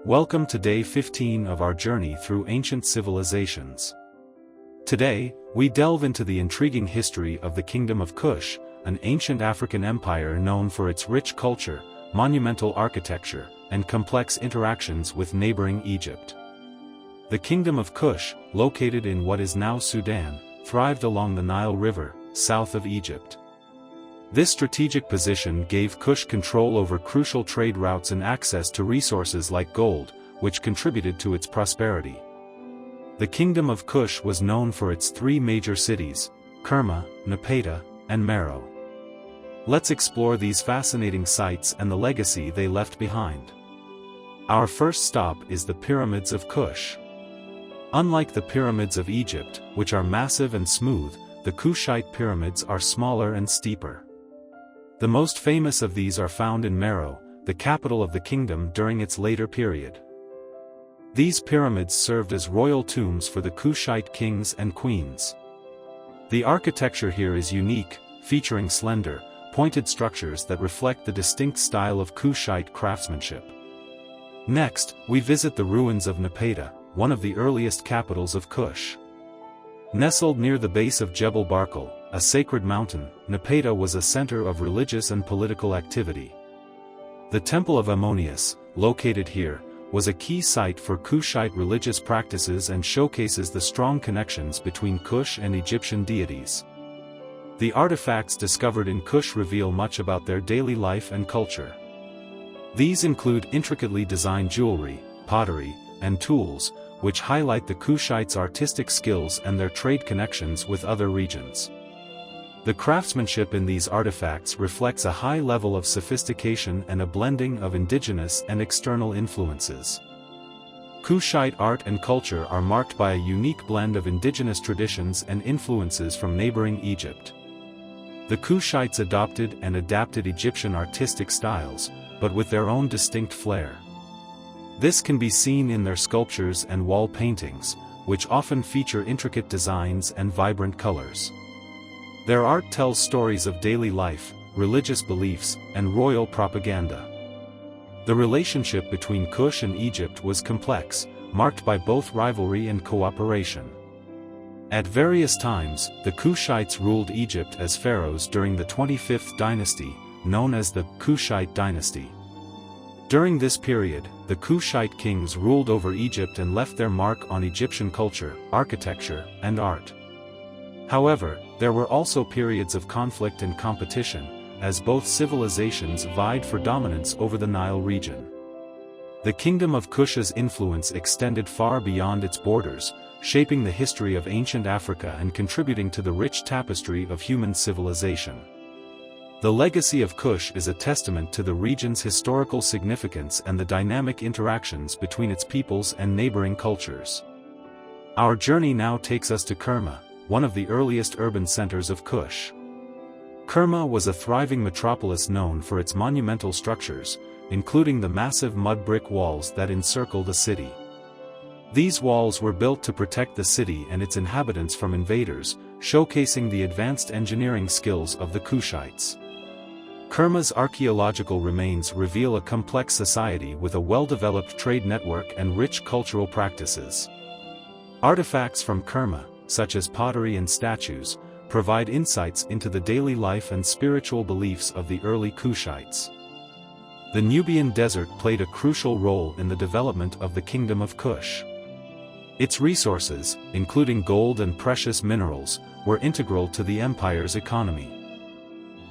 Welcome to day 15 of our journey through ancient civilizations. Today, we delve into the intriguing history of the Kingdom of Kush, an ancient African empire known for its rich culture, monumental architecture, and complex interactions with neighboring Egypt. The Kingdom of Kush, located in what is now Sudan, thrived along the Nile River, south of Egypt. This strategic position gave Kush control over crucial trade routes and access to resources like gold, which contributed to its prosperity. The Kingdom of Kush was known for its three major cities, Kerma, Napata, and Meroe. Let's explore these fascinating sites and the legacy they left behind. Our first stop is the Pyramids of Kush. Unlike the pyramids of Egypt, which are massive and smooth, the Kushite pyramids are smaller and steeper. The most famous of these are found in Meroe, the capital of the kingdom during its later period. These pyramids served as royal tombs for the Kushite kings and queens. The architecture here is unique, featuring slender, pointed structures that reflect the distinct style of Kushite craftsmanship. Next, we visit the ruins of Napata, one of the earliest capitals of Kush. Nestled near the base of Jebel Barkal, a sacred mountain, Napata was a center of religious and political activity. The Temple of Ammonius, located here, was a key site for Kushite religious practices and showcases the strong connections between Kush and Egyptian deities. The artifacts discovered in Kush reveal much about their daily life and culture. These include intricately designed jewelry, pottery, and tools, which highlight the Kushites' artistic skills and their trade connections with other regions. The craftsmanship in these artifacts reflects a high level of sophistication and a blending of indigenous and external influences. Kushite art and culture are marked by a unique blend of indigenous traditions and influences from neighboring Egypt. The Kushites adopted and adapted Egyptian artistic styles, but with their own distinct flair. This can be seen in their sculptures and wall paintings, which often feature intricate designs and vibrant colors. Their art tells stories of daily life, religious beliefs, and royal propaganda. The relationship between Kush and Egypt was complex, marked by both rivalry and cooperation. At various times, the Kushites ruled Egypt as pharaohs during the 25th dynasty, known as the Kushite dynasty. During this period, the Kushite kings ruled over Egypt and left their mark on Egyptian culture, architecture, and art. However, there were also periods of conflict and competition, as both civilizations vied for dominance over the Nile region. The Kingdom of Kush's influence extended far beyond its borders, shaping the history of ancient Africa and contributing to the rich tapestry of human civilization. The legacy of Kush is a testament to the region's historical significance and the dynamic interactions between its peoples and neighboring cultures. Our journey now takes us to Kerma, one of the earliest urban centers of Kush. Kerma was a thriving metropolis known for its monumental structures, including the massive mud brick walls that encircle the city. These walls were built to protect the city and its inhabitants from invaders, showcasing the advanced engineering skills of the Kushites. Kerma's archaeological remains reveal a complex society with a well-developed trade network and rich cultural practices. Artifacts from Kerma, such as pottery and statues, provide insights into the daily life and spiritual beliefs of the early Kushites. The Nubian desert played a crucial role in the development of the Kingdom of Kush. Its resources, including gold and precious minerals, were integral to the empire's economy.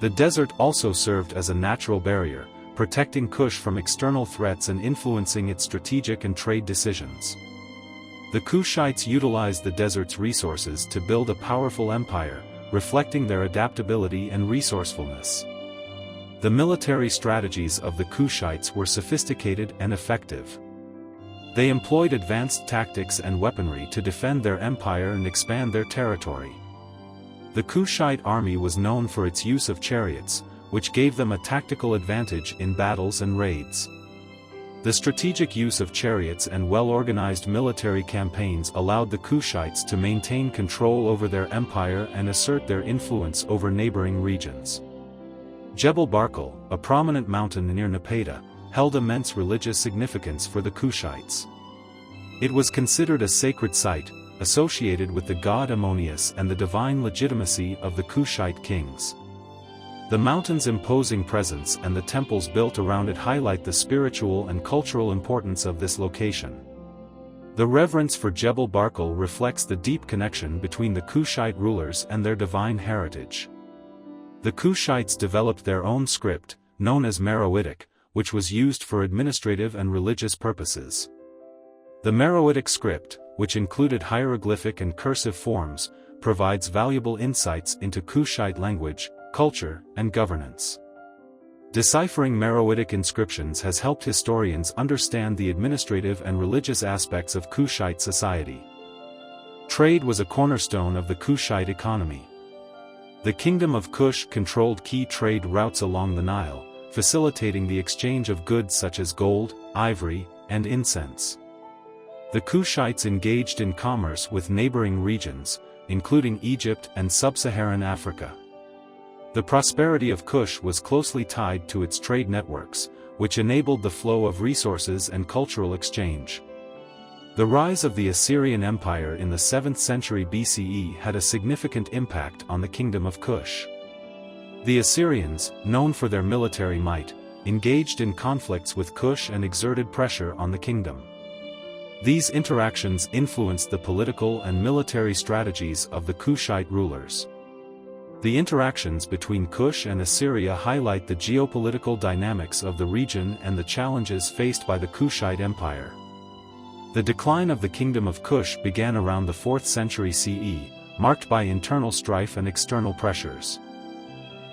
The desert also served as a natural barrier, protecting Kush from external threats and influencing its strategic and trade decisions. The Kushites utilized the desert's resources to build a powerful empire, reflecting their adaptability and resourcefulness. The military strategies of the Kushites were sophisticated and effective. They employed advanced tactics and weaponry to defend their empire and expand their territory. The Kushite army was known for its use of chariots, which gave them a tactical advantage in battles and raids. The strategic use of chariots and well-organized military campaigns allowed the Kushites to maintain control over their empire and assert their influence over neighboring regions. Jebel Barkal, a prominent mountain near Napata, held immense religious significance for the Kushites. It was considered a sacred site, associated with the god Ammonius and the divine legitimacy of the Kushite kings. The mountain's imposing presence and the temples built around it highlight the spiritual and cultural importance of this location. The reverence for Jebel Barkal reflects the deep connection between the Kushite rulers and their divine heritage. The Kushites developed their own script, known as Meroitic, which was used for administrative and religious purposes. The Meroitic script, which included hieroglyphic and cursive forms, provides valuable insights into Kushite language, culture, and governance. Deciphering Meroitic inscriptions has helped historians understand the administrative and religious aspects of Kushite society. Trade was a cornerstone of the Kushite economy. The Kingdom of Kush controlled key trade routes along the Nile, facilitating the exchange of goods such as gold, ivory, and incense. The Kushites engaged in commerce with neighboring regions, including Egypt and sub-Saharan Africa. The prosperity of Kush was closely tied to its trade networks, which enabled the flow of resources and cultural exchange. The rise of the Assyrian Empire in the 7th century BCE had a significant impact on the Kingdom of Kush. The Assyrians, known for their military might, engaged in conflicts with Kush and exerted pressure on the kingdom. These interactions influenced the political and military strategies of the Kushite rulers. The interactions between Kush and Assyria highlight the geopolitical dynamics of the region and the challenges faced by the Kushite Empire. The decline of the Kingdom of Kush began around the 4th century CE, marked by internal strife and external pressures.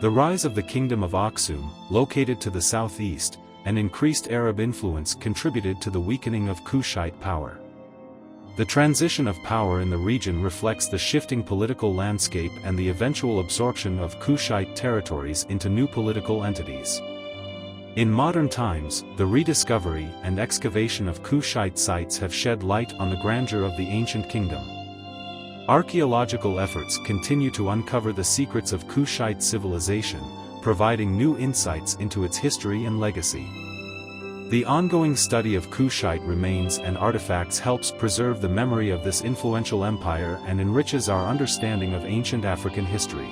The rise of the Kingdom of Aksum, located to the southeast, and increased Arab influence contributed to the weakening of Kushite power. The transition of power in the region reflects the shifting political landscape and the eventual absorption of Kushite territories into new political entities. In modern times, the rediscovery and excavation of Kushite sites have shed light on the grandeur of the ancient kingdom. Archaeological efforts continue to uncover the secrets of Kushite civilization, providing new insights into its history and legacy. The ongoing study of Kushite remains and artifacts helps preserve the memory of this influential empire and enriches our understanding of ancient African history.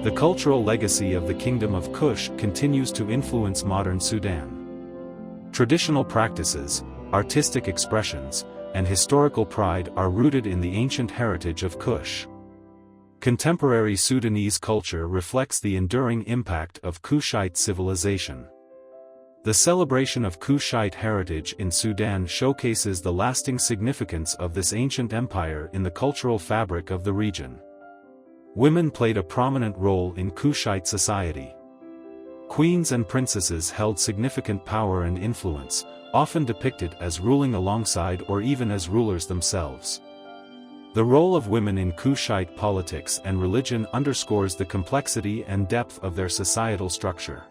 The cultural legacy of the Kingdom of Kush continues to influence modern Sudan. Traditional practices, artistic expressions, and historical pride are rooted in the ancient heritage of Kush. Contemporary Sudanese culture reflects the enduring impact of Kushite civilization. The celebration of Kushite heritage in Sudan showcases the lasting significance of this ancient empire in the cultural fabric of the region. Women played a prominent role in Kushite society. Queens and princesses held significant power and influence, often depicted as ruling alongside or even as rulers themselves. The role of women in Kushite politics and religion underscores the complexity and depth of their societal structure.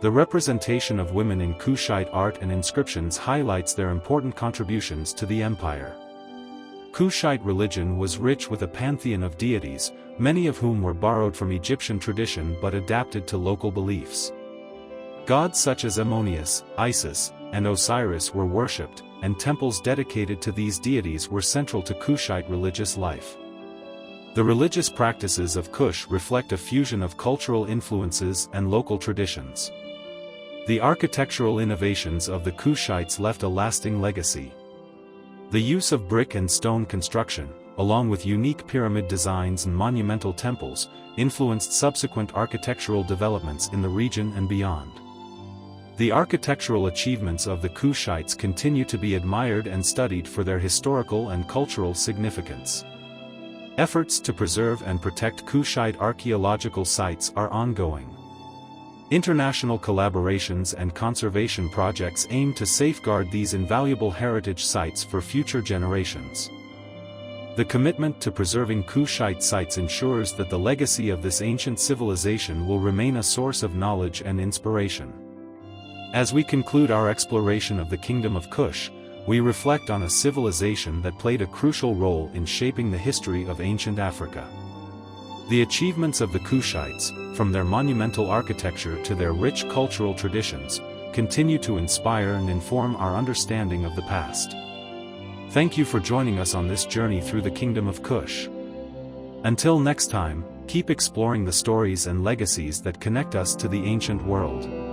The representation of women in Kushite art and inscriptions highlights their important contributions to the empire. Kushite religion was rich with a pantheon of deities, many of whom were borrowed from Egyptian tradition but adapted to local beliefs. Gods such as Ammonius, Isis, and Osiris were worshipped, and temples dedicated to these deities were central to Kushite religious life. The religious practices of Kush reflect a fusion of cultural influences and local traditions. The architectural innovations of the Kushites left a lasting legacy. The use of brick and stone construction, along with unique pyramid designs and monumental temples, influenced subsequent architectural developments in the region and beyond. The architectural achievements of the Kushites continue to be admired and studied for their historical and cultural significance. Efforts to preserve and protect Kushite archaeological sites are ongoing. International collaborations and conservation projects aim to safeguard these invaluable heritage sites for future generations. The commitment to preserving Kushite sites ensures that the legacy of this ancient civilization will remain a source of knowledge and inspiration. As we conclude our exploration of the Kingdom of Kush, we reflect on a civilization that played a crucial role in shaping the history of ancient Africa. The achievements of the Kushites, from their monumental architecture to their rich cultural traditions, continue to inspire and inform our understanding of the past. Thank you for joining us on this journey through the Kingdom of Kush. Until next time, keep exploring the stories and legacies that connect us to the ancient world.